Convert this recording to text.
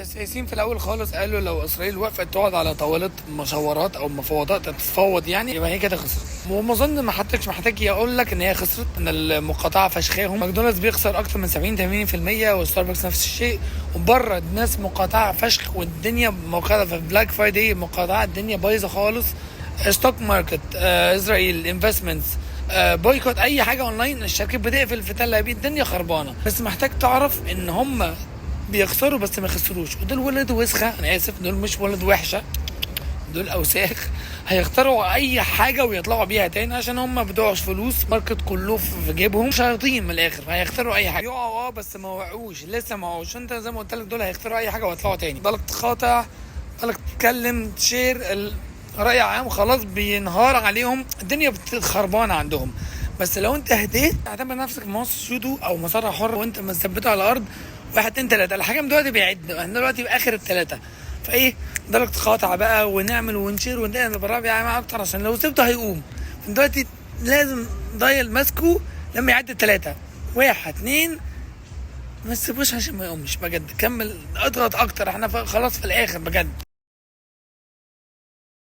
السياسيين في الاول خالص قالوا لو اسرائيل وقفت تقعد على طاوله مشاورات او مفاوضات تتفاوض يعني يبقى هي كده خسرت. وما اظن ما حدش محتاج يقول لك ان هي خسرت، ان المقاطعه فشخاهم. ماكدونالدز بيخسر اكتر من 70-80%، وستاربكس نفس الشيء، وبره الناس مقاطعه فشخ، والدنيا مقاطعه في بلاك فرايداي، مقاطعه الدنيا بايظه خالص. ستوك ماركت، اسرائيل انفستمنتس، بويكوت اي حاجه اونلاين، الشركات بتقفل في تل ابيب، الدنيا خربانه. بس محتاج تعرف ان هم بيخسروا بس ما يخسروش، ودول ولد وسخه، انا اسف، دول مش ولد وحشه، دول اوساخ. هيخترعوا اي حاجه ويطلعوا بيها تاني عشان هم بتوعش فلوس، ماركت كله في جيبهم، شياطين من الاخر. هيخترعوا اي حاجه، يقعوا بس ما وقعوش، لسه ما وقعوش. انت زي ما قلت لك دول هيخترعوا اي حاجه ويطلعوا تاني. بالك تقاطع، بالك تتكلم، تشير الراي عام، خلاص بينهار عليهم، الدنيا بتخربانه عندهم. بس لو انت هديت اعتبر نفسك مصر جودو او مصارعه حره، وانت مثبته على الارض 1 2 3. الحكم دلوقتي بيعد، احنا دلوقتي في اخر الثلاثه، فايه درجة تقاطع بقى ونعمل ونشير ونعمل بالرابع معاه اكتر، عشان لو سبته هيقوم. دلوقتي لازم ضايل ماسكه لما يعدي 3 1 2، ما تسيبوش عشان ما يقومش بجد. كمل اضغط اكتر، احنا خلاص في الاخر بجد.